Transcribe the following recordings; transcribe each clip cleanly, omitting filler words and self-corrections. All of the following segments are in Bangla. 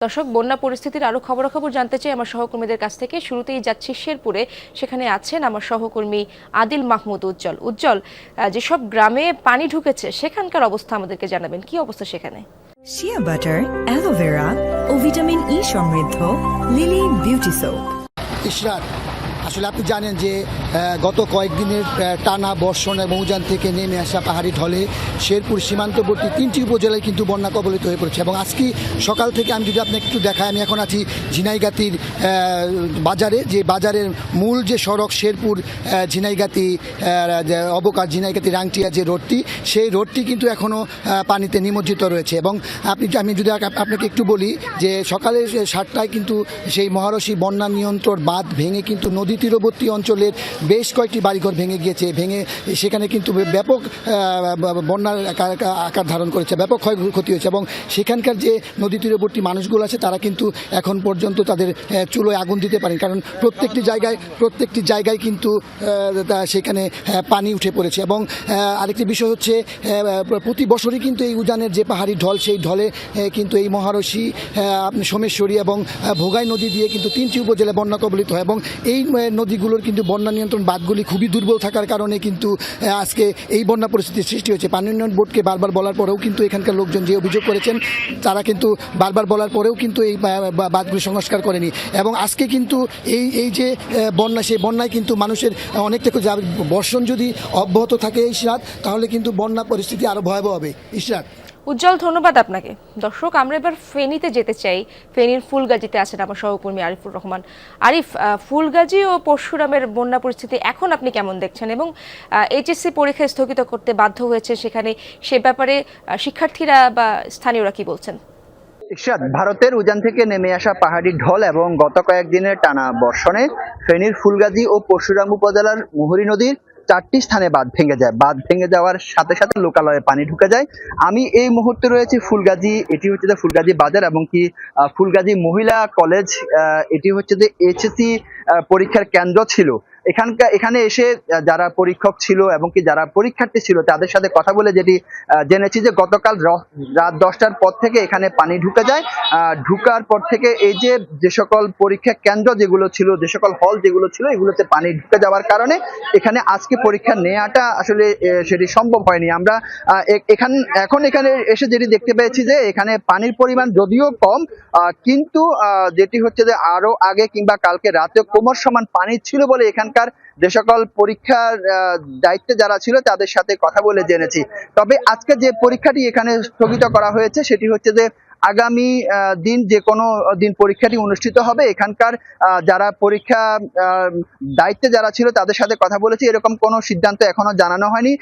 দর্শক, বন্যা পরিস্থিতির আরো খবরাখবর জানতে চাই আমার সহকর্মীদের কাছ থেকে। শুরুতেই যাচ্ছি শেরপুরে। সেখানে আছেন আমার সহকর্মী আদিল মাহমুদ উজ্জ্বল। উজ্জ্বল, যেসব গ্রামে পানি ঢুকেছে সেখানকার অবস্থা আমাদেরকে জানাবেন। কি অবস্থা সেখানে? শিয়া বাটার, অ্যালোভেরা ও ভিটামিন ই সমৃদ্ধ লিলি বিউটি সোপ। ইশরাত, আসলে আপনি জানেন যে গত কয়েকদিনের টানা বর্ষণ এবং উজান থেকে নেমে আসা পাহাড়ি ঢলে শেরপুর সীমান্তবর্তী 3টি উপজেলায় কিন্তু বন্যা কবলিত হয়ে পড়েছে। এবং আজকে সকাল থেকে আমি যদি আপনাকে একটু দেখাই, আমি এখন আছি ঝিনাইগাতির বাজারে, যে বাজারের মূল যে সড়ক শেরপুর ঝিনাইগাতি অবকাশ ঝিনাইগাতি রাংটিয়া যে রোডটি, সেই রোডটি কিন্তু এখনও পানিতে নিমজ্জিত রয়েছে। এবং আমি যদি আপনাকে একটু বলি যে সকালে 7টায় কিন্তু সেই মহারশী বন্যা নিয়ন্ত্রণ বাঁধ ভেঙে কিন্তু নদী তীরবর্তী অঞ্চলের বেশ কয়েকটি বাড়িঘর ভেঙে গিয়েছে। সেখানে কিন্তু ব্যাপক বন্যার আকার ধারণ করেছে, ব্যাপক ক্ষয়ক্ষতি হয়েছে। এবং সেখানকার যে নদী তীরবর্তী মানুষগুলো আছে তারা কিন্তু এখন পর্যন্ত তাদের চুলোয় আগুন দিতে পারেন, কারণ প্রত্যেকটি জায়গায় কিন্তু সেখানে পানি উঠে পড়েছে। এবং আরেকটি বিষয় হচ্ছে, প্রতি বছরই কিন্তু এই উজানের যে পাহাড়ি ঢল, সেই ঢলে কিন্তু এই মহারশী, সোমেশ্বরী এবং ভোগাই নদী দিয়ে কিন্তু 3টি উপজেলায় বন্যা কবলিত হয়। এবং এই নদীগুলোর কিন্তু বন্যা নিয়ন্ত্রণ বাঁধগুলি খুবই দুর্বল থাকার কারণে কিন্তু আজকে এই বন্যা পরিস্থিতির সৃষ্টি হয়েছে। পানি উন্নয়ন বোর্ডকে বারবার বলার পরেও কিন্তু এখানকার লোকজন যে অভিযোগ করেছেন, তারা কিন্তু বারবার বলার পরেও কিন্তু এই বাঁধগুলি সংস্কার করেনি। এবং আজকে কিন্তু এই যে বন্যা, সেই বন্যায় কিন্তু মানুষের অনেকটা বর্ষণ যদি অব্যাহত থাকে ইশরাত, তাহলে কিন্তু বন্যা পরিস্থিতি আরও ভয়াবহ হবে। ইশরাত। উজ্জ্বল, ধন্যবাদ আপনাকে। দর্শক, আমরা এবার ফেনীতে যেতে চাই। ফেনীর ফুলগাজীতে আছেন আমার সহকর্মী আরিফুর রহমান। আরিফ, ফুলগাজী ও পরশুরামের বন্যা পরিস্থিতি এখন আপনি কেমন দেখছেন? এবং এইচএসসি পরীক্ষা স্থগিত করতে বাধ্য হয়েছে, সেখানে সে ব্যাপারে শিক্ষার্থীরা বা স্থানীয়রা কি বলছেন? ইরশাদ, ভারতের উজান থেকে নেমে আসা পাহাড়ি ঢল এবং গত কয়েকদিনের টানা বর্ষণে ফেনীর ফুলগাজী ও পরশুরাম উপজেলার মুহুরী নদীর 4টি স্থানে বাঁধ ভেঙে যায়। বাঁধ ভেঙে যাওয়ার সাথে সাথে লোকালয়ে পানি ঢুকে যায়। আমি এই মুহূর্তে রয়েছি ফুলগাজী, এটি হচ্ছে যে ফুলগাজী বাজার এবং কি ফুলগাজী মহিলা কলেজ। এটি হচ্ছে যে এইচএসসি পরীক্ষার কেন্দ্র ছিল। এখানে এসে যারা পরীক্ষক ছিল এবং কি যারা পরীক্ষার্থী ছিল তাদের সাথে কথা বলে যেটি জেনেছি যে গতকাল রাত 10টার পর থেকে এখানে পানি ঢুকে যায়। ঢুকার পর থেকে এই যে সকল পরীক্ষা কেন্দ্র যেগুলো ছিল, যে সকল হল যেগুলো ছিল, এগুলোতে পানি ঢুকে যাওয়ার কারণে এখানে আজকে পরীক্ষা নেওয়াটা আসলে সেটি সম্ভব হয়নি। আমরা এখন এখানে এসে যেটি দেখতে পেয়েছি যে এখানে পানির পরিমাণ যদিও কম, কিন্তু যেটি হচ্ছে যে আরো আগে কিংবা কালকে রাতে কোমর সমান পানি ছিল বলে এখানকার যে সকল পরীক্ষার দায়িত্বে যারা ছিল তাদের সাথে কথা বলে জেনেছি। তবে আজকে যে পরীক্ষাটি এখানে স্থগিত করা হয়েছে সেটি হচ্ছে যে আগামী দিন যে কোনো দিন পরীক্ষাটি অনুষ্ঠিত হবে। এখানকার যারা পরীক্ষা দায়িত্বে যারা ছিল তাদের সাথে কথা বলেছি, এরকম কোনো সিদ্ধান্ত এখনো জানানো হয়নি।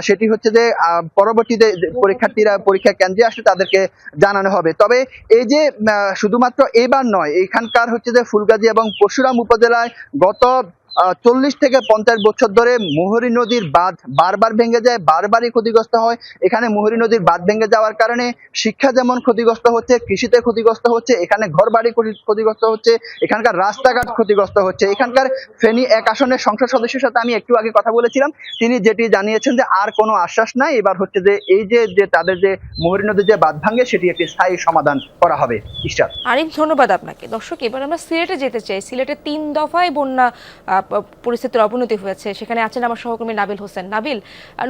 সেটি হচ্ছে যে পরবর্তীতে পরীক্ষার্থীরা পরীক্ষা কেন্দ্রে আসলে তাদেরকে জানানো হবে। তবে এই যে শুধুমাত্র এবার নয়, এখানকার হচ্ছে যে ফুলগাজী এবং পরশুরাম উপজেলায় গত 40 থেকে 50 বছর ধরে মুহুরী নদীর বাঁধ বারবার ভেঙে যায়, বারবারই ক্ষতিগ্রস্ত হয়। এখানে মুহুরী নদীর বাঁধ ভেঙে যাওয়ার কারণে শিক্ষা যেমন ক্ষতিগ্রস্ত হচ্ছে, কৃষিতে ক্ষতিগ্রস্ত হচ্ছে, এখানে ঘর বাড়ি ক্ষতিগ্রস্ত হচ্ছে, এখানকার রাস্তাঘাট ক্ষতিগ্রস্ত হচ্ছে। এখানকার ফেনী 1 আসনের সংসদ সদস্যের সাথে আমি একটু আগে কথা বলেছিলাম, তিনি যেটি জানিয়েছেন যে আর কোনো আশ্বাস নাই, এবার হচ্ছে যে এই যে তাদের যে মুহুরী নদীর যে বাঁধ ভাঙে সেটি একটি স্থায়ী সমাধান করা হবে। ইশরাত। আরিফ, ধন্যবাদ আপনাকে। দর্শক, এবার আমরা সিলেটে যেতে চাই। সিলেটে 3 দফায় বন্যা পরিস্থিতির অবনতি হয়েছে। সেখানে আছেন আমার সহকর্মী নাবিল হোসেন। নাবিল,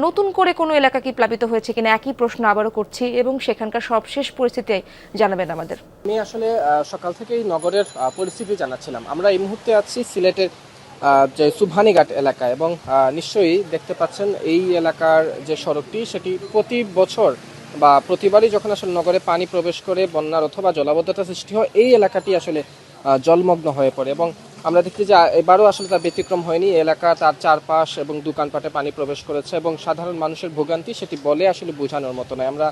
নতুন করে কোনো এলাকা কি প্লাবিত হয়েছে কিনা, একই প্রশ্ন আবারও করছি, এবং সেখানকার সবশেষ পরিস্থিতি জানাবেন আমাদের। আমি আসলে সকাল থেকেই নগরের পরিস্থিতি জানাচ্ছিলাম। আমরা এই মুহূর্তে আছি সিলেটের যে সুবহানীঘাট এলাকা, এবং নিশ্চয়ই দেখতে পাচ্ছেন এই এলাকার যে সড়কটি সেটি প্রতি বছর বা প্রতিবারই যখন আসলে নগরে পানি প্রবেশ করে বন্যার অথবা জলাবদ্ধতা সৃষ্টি হয়, এই এলাকাটি আসলে জলমগ্ন হয়ে পড়ে। এবং আমরা দেখছি যে এবারও আসলে তার ব্যতিক্রম হয়নি। এলাকা তার চারপাশ এবং দোকানপাটে পানি প্রবেশ করেছে, এবং সাধারণ মানুষের ভোগান্তি সেটি বলে আসলে বোঝানোর মতো নয়। আমরা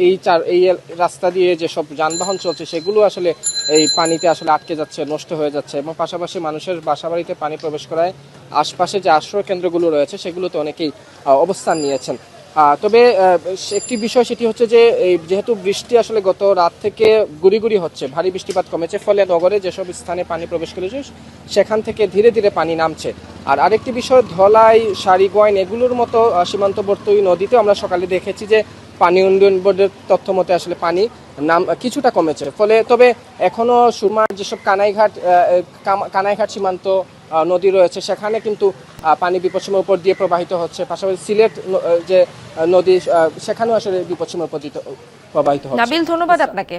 এই রাস্তা দিয়ে যেসব যানবাহন চলছে সেগুলো আসলে এই পানিতে আসলে আটকে যাচ্ছে, নষ্ট হয়ে যাচ্ছে, এবং পাশাপাশি মানুষের বাসাবাড়িতে পানি প্রবেশ করায় আশপাশে যে আশ্রয় কেন্দ্রগুলো রয়েছে সেগুলোতে অনেকেই অবস্থান নিয়েছেন। তবে একটি বিষয় সেটি হচ্ছে যে যেহেতু বৃষ্টি আসলে গত রাত থেকে গুড়ি হচ্ছে, ভারী বৃষ্টিপাত কমেছে, ফলে নগরে যেসব স্থানে পানি প্রবেশ করেছে সেখান থেকে ধীরে ধীরে পানি নামছে। আর আরেকটি বিষয়, ধলাই, সারিগোয়াইন এগুলোর মতো সীমান্তবর্তী নদীতেও আমরা সকালে দেখেছি যে পানি উন্নয়ন বোর্ডের তথ্য মতে আসলে পানি নাম কিছুটা কমেছে, ফলে তবে এখনো সুরমার যেসব কানাইঘাট সীমান্ত নদী রয়েছে সেখানে কিন্তু পানি বিপদসীমার উপর দিয়ে প্রবাহিত হচ্ছে। পাশাপাশি সিলেট যে নদী সেখানেও আসলে বিপদসীমার উপর দিয়ে প্রবাহিত হচ্ছে। নাবিল, ধন্যবাদ আপনাকে।